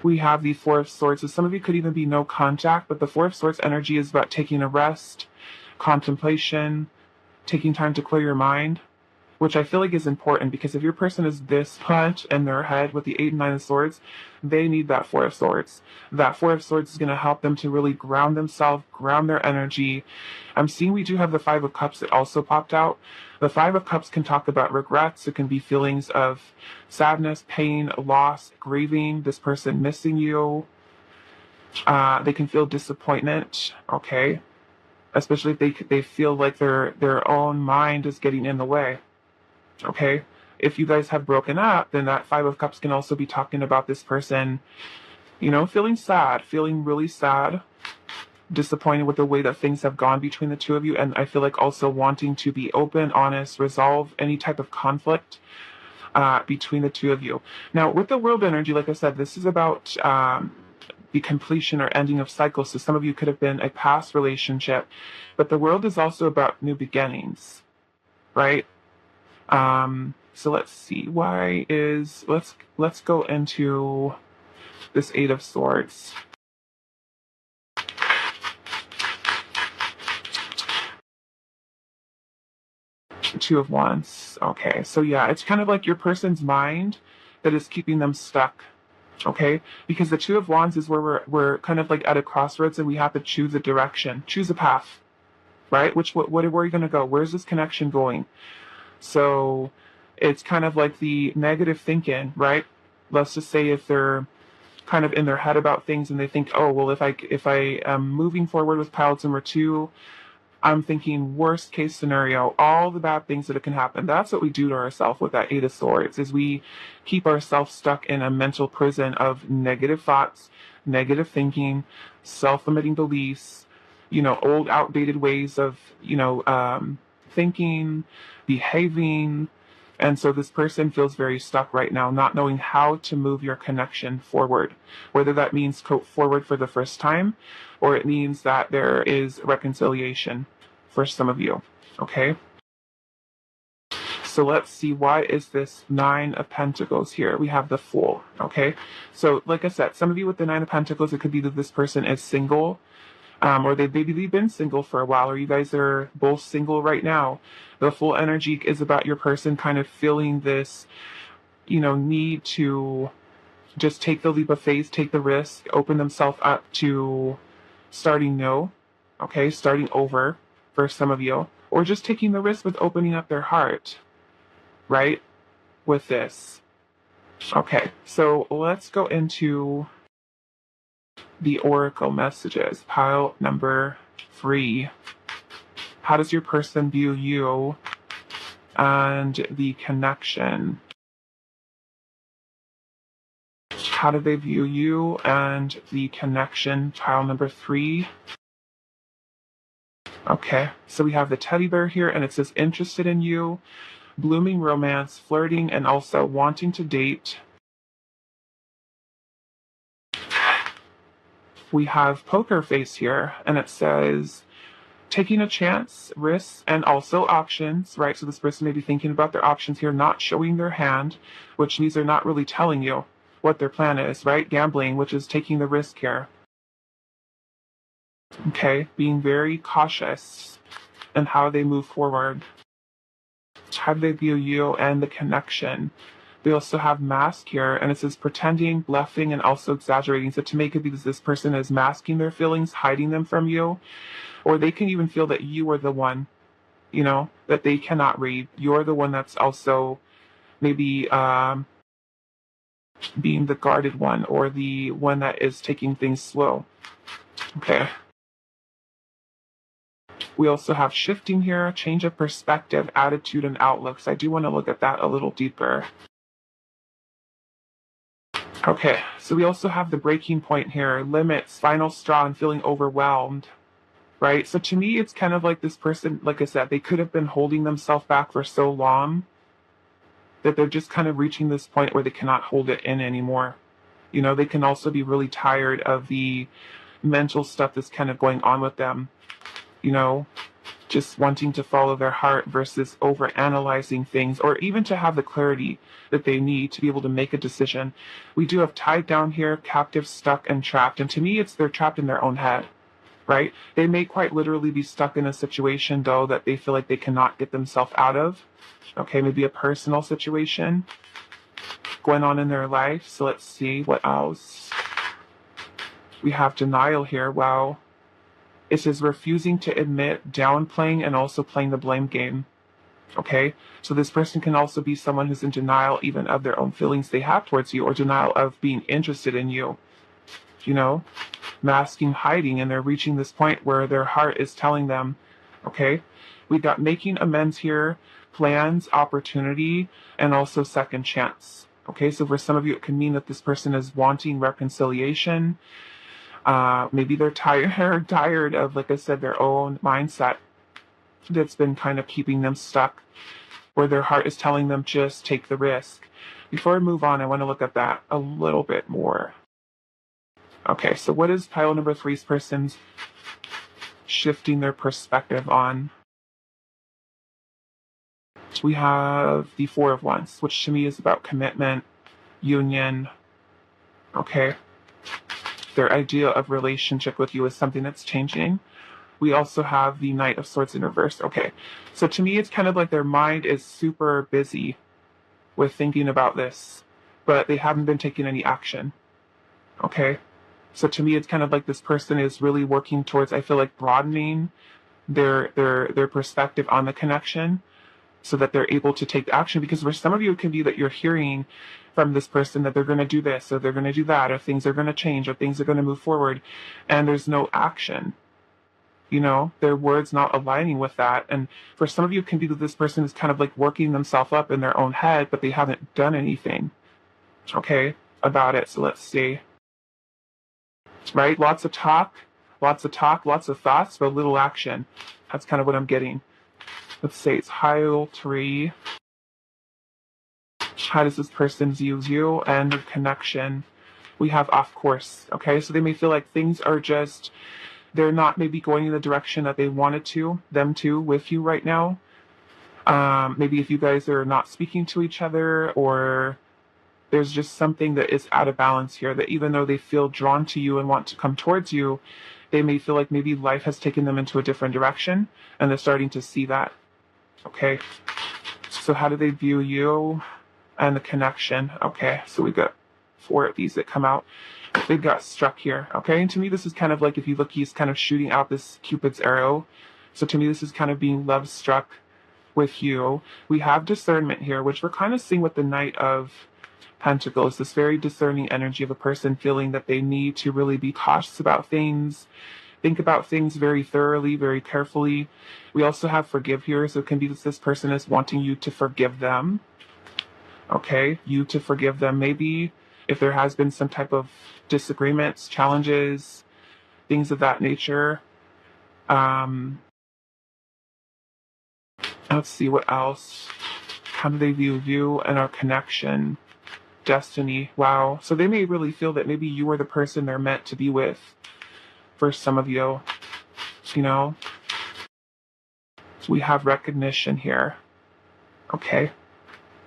We have the 4 of Swords. So some of you could even be no contact, but the 4 of Swords energy is about taking a rest, contemplation, taking time to clear your mind. which I feel like is important, because if your person is this much in their head with the 8 and 9 of swords, they need that 4 of swords. That 4 of swords is going to help them to really ground themselves, ground their energy. I'm seeing we do have the 5 of cups that also popped out. The 5 of cups can talk about regrets. It can be feelings of sadness, pain, loss, grieving, this person missing you. They can feel disappointment, okay? Especially if they feel like their own mind is getting in the way. Okay, if you guys have broken up, then that 5 of cups can also be talking about this person, feeling sad, feeling really sad, disappointed with the way that things have gone between the two of you. And I feel like also wanting to be open, honest, resolve any type of conflict between the two of you. Now, with the world energy, like I said, this is about the completion or ending of cycles. So some of you could have been a past relationship, but the world is also about new beginnings, right? So let's see, let's go into this 8 of swords. Two of Wands. Okay, so yeah, it's kind of like your person's mind that is keeping them stuck. Okay, because the 2 of Wands is where we're kind of like at a crossroads and we have to choose a direction, choose a path, right? Where are you going to go? Where's this connection going? So it's kind of like the negative thinking, right? Let's just say if they're kind of in their head about things and they think, oh, well, if I am moving forward with pilots number 2, I'm thinking worst case scenario, all the bad things that can happen. That's what we do to ourselves with that 8 of swords, is we keep ourselves stuck in a mental prison of negative thoughts, negative thinking, self-limiting beliefs, old outdated ways of, thinking, behaving. And so this person feels very stuck right now, not knowing how to move your connection forward, whether that means go forward for the first time, or it means that there is reconciliation for some of you, okay? So let's see, why is this 9 of Pentacles here? We have the Fool, okay? So like I said, some of you with the 9 of Pentacles, it could be that this person is single, or they've been single for a while, or you guys are both single right now. The Fool energy is about your person kind of feeling this, need to just take the leap of faith, take the risk, open themselves up to starting new, okay, starting over for some of you, or just taking the risk with opening up their heart, right, with this. Okay, so let's go into the oracle messages. Pile number 3. How does your person view you and the connection? How do they view you and the connection? Pile number 3. Okay, so we have the teddy bear here, and it says interested in you, blooming romance, flirting, and also wanting to date. We have poker face here, and it says taking a chance, risks, and also options, right? So this person may be thinking about their options here, not showing their hand, which means they're not really telling you what their plan is, right? Gambling, which is taking the risk here. Okay, being very cautious in how they move forward. How do they view you and the connection? We also have mask here, and it says pretending, bluffing, and also exaggerating. So to make it because this person is masking their feelings, hiding them from you, or they can even feel that you are the one, that they cannot read. You're the one that's also maybe being the guarded one, or the one that is taking things slow. Okay. We also have shifting here, change of perspective, attitude, and outlook. So I do want to look at that a little deeper. Okay, so we also have the breaking point here, limits, final straw, and feeling overwhelmed, right? So to me, it's kind of like this person, like I said, they could have been holding themselves back for so long that they're just kind of reaching this point where they cannot hold it in anymore. They can also be really tired of the mental stuff that's kind of going on with them, just wanting to follow their heart versus over analyzing things, or even to have the clarity that they need to be able to make a decision. We do have tied down here, captive, stuck, and trapped. And to me, they're trapped in their own head, right? They may quite literally be stuck in a situation, though, that they feel like they cannot get themselves out of. Okay, maybe a personal situation going on in their life. So let's see what else. We have denial here. Wow. It says refusing to admit, downplaying, and also playing the blame game. Okay, so this person can also be someone who's in denial even of their own feelings they have towards you, or denial of being interested in you. You know, masking, hiding, and they're reaching this point where their heart is telling them, okay, we got making amends here, plans, opportunity, and also second chance. Okay, so for some of you, it can mean that this person is wanting reconciliation. Maybe they're tired of, like I said, their own mindset that's been kind of keeping them stuck, where their heart is telling them just take the risk. Before I move on, I want to look at that a little bit more. Okay, so what is pile number three's person's shifting their perspective on? We have the Four of Wands, which to me is about commitment, union. Okay, their idea of relationship with you is something that's changing. We also have the Knight of Swords in reverse. Okay, so to me, it's kind of like their mind is super busy with thinking about this, but they haven't been taking any action. Okay, so to me, it's kind of like this person is really working towards, I feel like, broadening their perspective on the connection, so that they're able to take action. Because for some of you, it can be that you're hearing from this person that they're going to do this, or they're going to do that, or things are going to change, or things are going to move forward, and there's no action. You know, their words not aligning with that. And for some of you, it can be that this person is kind of like working themselves up in their own head, but they haven't done anything, okay, about it. So let's see. Right? Lots of talk, lots of thoughts, but little action. That's kind of what I'm getting. Let's say it's pile 3. How does this person view you and their connection? We have off course, okay? So they may feel like things are just, they're not maybe going in the direction that they wanted them to with you right now. Maybe if you guys are not speaking to each other, or there's just something that is out of balance here, that even though they feel drawn to you and want to come towards you, they may feel like maybe life has taken them into a different direction, and they're starting to see that. Okay, so how do they view you and the connection? Okay, so we got 4 of these that come out. They got struck here. Okay, and to me, this is kind of like, if you look, he's kind of shooting out this Cupid's arrow. So to me, this is kind of being love struck with you. We have discernment here, which we're kind of seeing with the Knight of Pentacles, this very discerning energy of a person feeling that they need to really be cautious about things, think about things very thoroughly, very carefully. We also have forgive here, so it can be that this person is wanting you to forgive them. Okay, you to forgive them, maybe if there has been some type of disagreements, challenges, things of that nature. Let's see what else. How do they view you and our connection? Destiny. Wow. So they may really feel that maybe you are the person they're meant to be with. For some of you, you know. We have recognition here. Okay.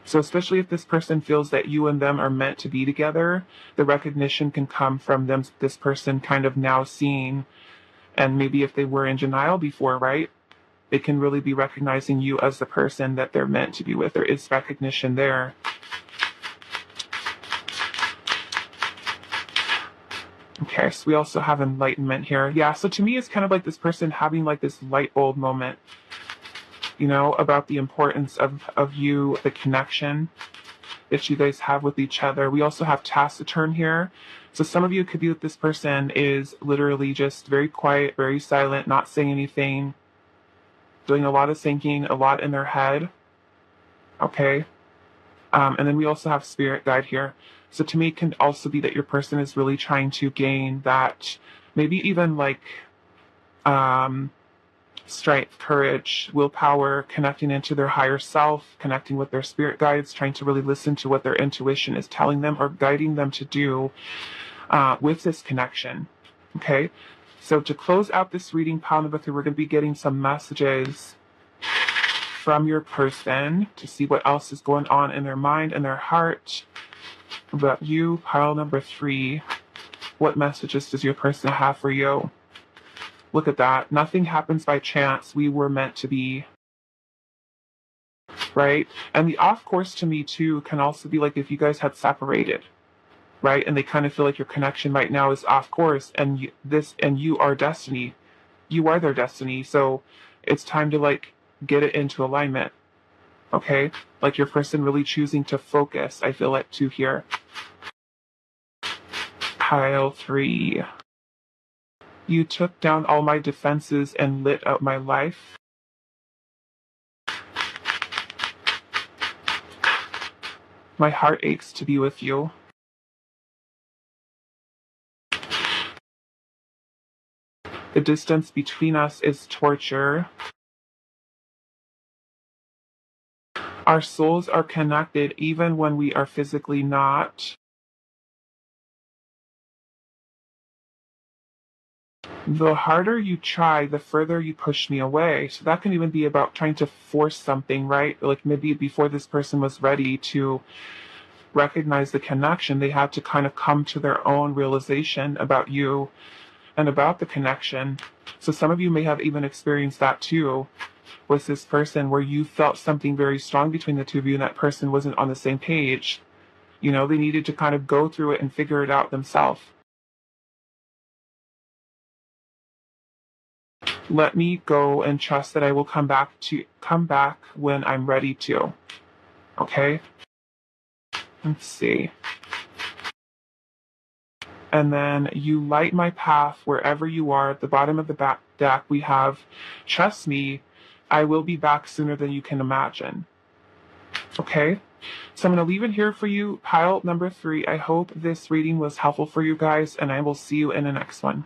So especially if this person feels that you and them are meant to be together, the recognition can come from this person kind of now seeing, and maybe if they were in denial before, right? They can really be recognizing you as the person that they're meant to be with. There is recognition there. Okay, so we also have enlightenment here. Yeah, so to me, it's kind of like this person having like this light bulb moment, you know, about the importance of you, the connection that you guys have with each other. We also have taciturn here. So some of you could be that this person is literally just very quiet, very silent, not saying anything, doing a lot of thinking, a lot in their head. Okay. And then we also have spirit guide here. So to me, it can also be that your person is really trying to gain that, maybe even like strength, courage, willpower, connecting into their higher self, connecting with their spirit guides, trying to really listen to what their intuition is telling them or guiding them to do with this connection. Okay, so to close out this reading, pile number 3, we're going to be getting some messages from your person to see what else is going on in their mind and their heart about you. Pile number 3, what messages does your person have for you? Look at that. Nothing happens by chance. We were meant to be, right? And the off course to me too can also be like if you guys had separated, right? And they kind of feel like your connection right now is off course, and you are destiny. You are their destiny. So it's time to like get it into alignment. Okay? Like your person really choosing to focus. I feel like too here. Pile 3. You took down all my defenses and lit up my life. My heart aches to be with you. The distance between us is torture. Our souls are connected even when we are physically not. The harder you try, the further you push me away. So that can even be about trying to force something, right? Like maybe before this person was ready to recognize the connection, they had to kind of come to their own realization about you and about the connection. So some of you may have even experienced that too with this person, where you felt something very strong between the two of you and that person wasn't on the same page. You know, they needed to kind of go through it and figure it out themselves. Let me go and trust that I will come back when I'm ready to. Okay? Let's see. And then you light my path wherever you are. At the bottom of the back deck, we have, trust me, I will be back sooner than you can imagine. Okay? So I'm going to leave it here for you, pile number 3. I hope this reading was helpful for you guys, and I will see you in the next one.